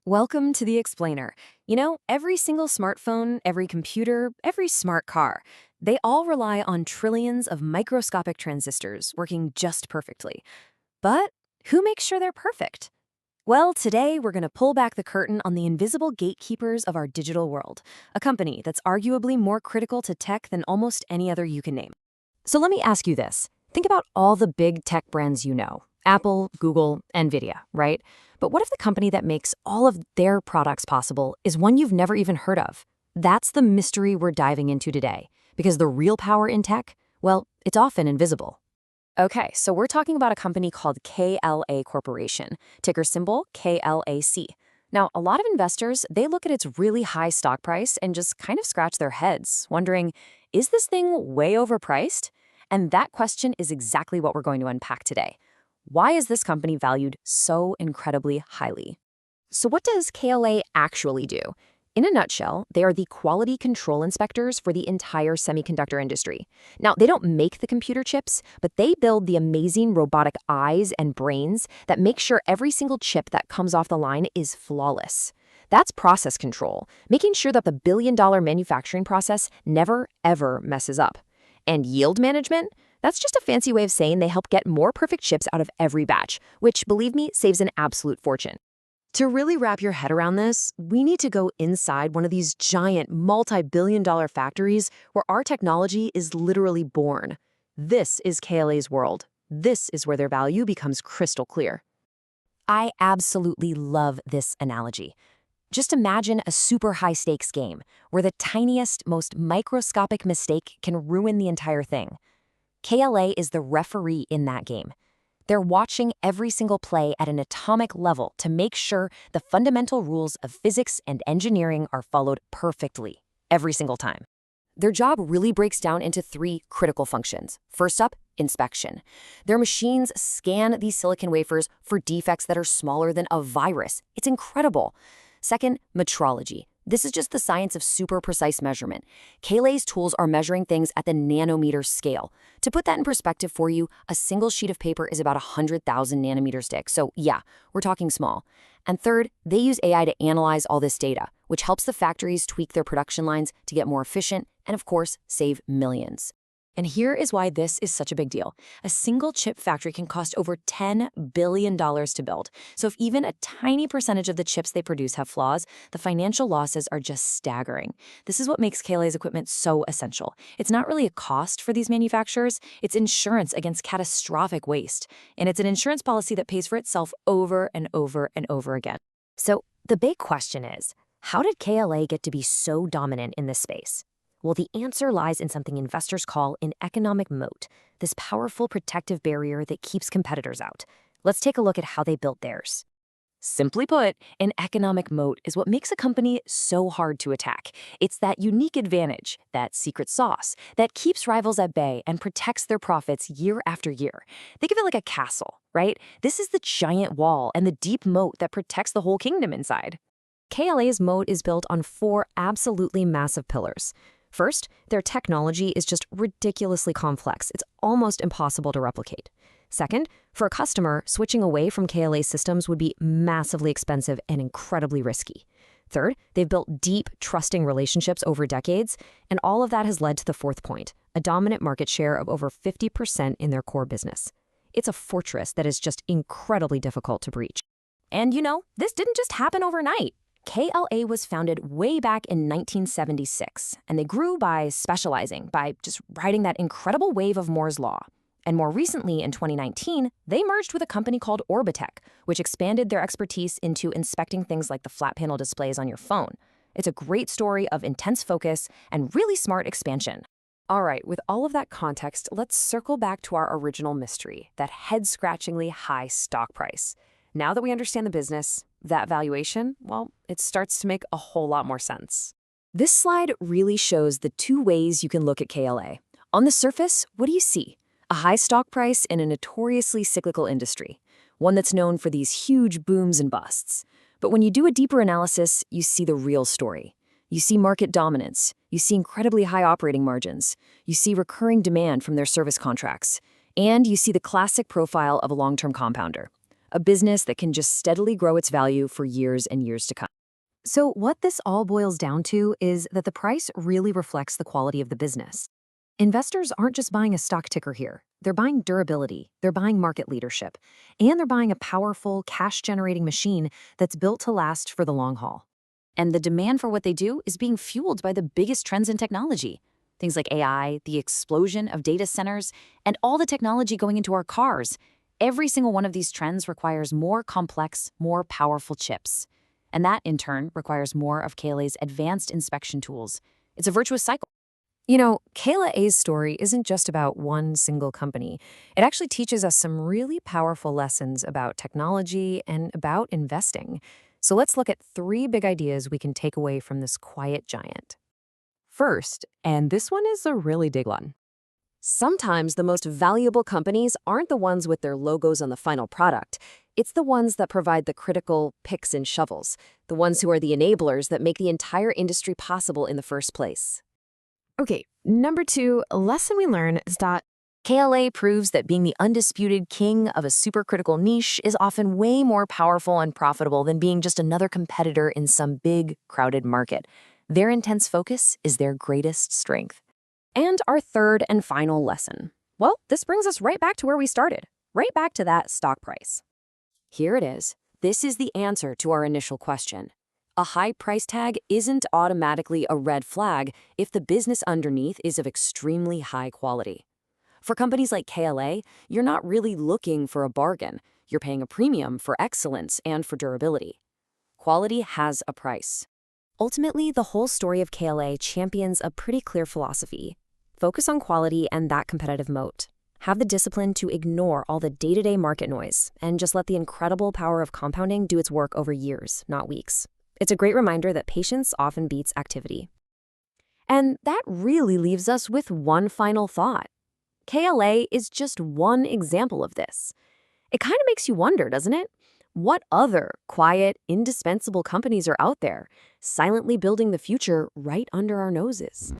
Welcome to the Explainer. You know, every single smartphone, every computer, every smart car, they all rely on trillions of microscopic transistors working just perfectly. But who makes sure they're perfect? Well, today we're going to pull back the curtain on the invisible gatekeepers of our digital world, a company that's arguably more critical to tech than almost any other you can name. So let me ask you this. Think about all the big tech brands you know. Apple, Google, Nvidia, right? But what if the company that makes all of their products possible is one you've never even heard of? That's the mystery we're diving into today. Because the real power in tech, well, it's often invisible. Okay, so we're talking about a company called KLA Corporation, ticker symbol KLAC. Now, a lot of investors, they look at its really high stock price and just kind of scratch their heads, wondering, is this thing way overpriced? And that question is exactly what we're going to unpack today. Why is this company valued so incredibly highly? So what does KLA actually do? In a nutshell, they are the quality control inspectors for the entire semiconductor industry. Now, they don't make the computer chips, but they build the amazing robotic eyes and brains that make sure every single chip that comes off the line is flawless. That's process control, making sure that the billion-dollar manufacturing process never, ever messes up. And yield management? That's just a fancy way of saying they help get more perfect chips out of every batch, which, believe me, saves an absolute fortune. To really wrap your head around this, we need to go inside one of these giant multi-billion-dollar factories where our technology is literally born. This is KLA's world. This is where their value becomes crystal clear. I absolutely love this analogy. Just imagine a super high-stakes game where the tiniest, most microscopic mistake can ruin the entire thing. KLA is the referee in that game. They're watching every single play at an atomic level to make sure the fundamental rules of physics and engineering are followed perfectly, every single time. Their job really breaks down into three critical functions. First up, inspection. Their machines scan these silicon wafers for defects that are smaller than a virus. It's incredible. Second, metrology. This is just the science of super precise measurement. KLA's tools are measuring things at the nanometer scale. To put that in perspective for you, a single sheet of paper is about 100,000 nanometers thick. So yeah, we're talking small. And third, they use AI to analyze all this data, which helps the factories tweak their production lines to get more efficient and, of course, save millions. And here is why this is such a big deal. A single chip factory can cost over $10 billion to build. So if even a tiny percentage of the chips they produce have flaws, the financial losses are just staggering. This is what makes KLA's equipment so essential. It's not really a cost for these manufacturers, it's insurance against catastrophic waste. And it's an insurance policy that pays for itself over and over and over again. So the big question is, how did KLA get to be so dominant in this space? Well, the answer lies in something investors call an economic moat, this powerful protective barrier that keeps competitors out. Let's take a look at how they built theirs. Simply put, an economic moat is what makes a company so hard to attack. It's that unique advantage, that secret sauce, that keeps rivals at bay and protects their profits year after year. Think of it like a castle, right? This is the giant wall and the deep moat that protects the whole kingdom inside. KLA's moat is built on four absolutely massive pillars. First, their technology is just ridiculously complex. It's almost impossible to replicate. Second, for a customer, switching away from KLA systems would be massively expensive and incredibly risky. Third, they've built deep, trusting relationships over decades, and all of that has led to the fourth point, a dominant market share of over 50% in their core business. It's a fortress that is just incredibly difficult to breach. And you know, this didn't just happen overnight. KLA was founded way back in 1976, and they grew by specializing, by just riding that incredible wave of Moore's Law. And more recently, in 2019, they merged with a company called Orbotech, which expanded their expertise into inspecting things like the flat panel displays on your phone. It's a great story of intense focus and really smart expansion. All right, with all of that context, let's circle back to our original mystery, that head-scratchingly high stock price. Now that we understand the business, that valuation, well, it starts to make a whole lot more sense. This slide really shows the two ways you can look at KLA. On the surface, what do you see? A high stock price in a notoriously cyclical industry, one that's known for these huge booms and busts. But when you do a deeper analysis, you see the real story. You see market dominance, you see incredibly high operating margins, you see recurring demand from their service contracts, and you see the classic profile of a long-term compounder. a business that can just steadily grow its value for years and years to come. So, what this all boils down to is that the price really reflects the quality of the business. Investors aren't just buying a stock ticker here. They're buying durability, they're buying market leadership, and they're buying a powerful, cash-generating machine that's built to last for the long haul. And the demand for what they do is being fueled by the biggest trends in technology. Things like AI, the explosion of data centers, and all the technology going into our cars. Every single one of these trends requires more complex, more powerful chips. And that, in turn, requires more of KLA's advanced inspection tools. It's a virtuous cycle. KLA's story isn't just about one single company. It actually teaches us some really powerful lessons about technology and about investing. So let's look at 3 big ideas we can take away from this quiet giant. First, and this one is a really big one. Sometimes the most valuable companies aren't the ones with their logos on the final product. It's the ones that provide the critical picks and shovels, the ones who are the enablers that make the entire industry possible in the first place. Okay, number 2, a lesson we learn is that KLA proves that being the undisputed king of a supercritical niche is often way more powerful and profitable than being just another competitor in some big, crowded market. Their intense focus is their greatest strength. And our third and final lesson. Well, this brings us right back to where we started, right back to that stock price. Here it is. This is the answer to our initial question. A high price tag isn't automatically a red flag if the business underneath is of extremely high quality. For companies like KLA, you're not really looking for a bargain. You're paying a premium for excellence and for durability. Quality has a price. Ultimately, the whole story of KLA champions a pretty clear philosophy. Focus on quality and that competitive moat. Have the discipline to ignore all the day-to-day market noise and just let the incredible power of compounding do its work over years, not weeks. It's a great reminder that patience often beats activity. And that really leaves us with one final thought. KLA is just one example of this. It kind of makes you wonder, doesn't it? What other quiet, indispensable companies are out there, silently building the future right under our noses?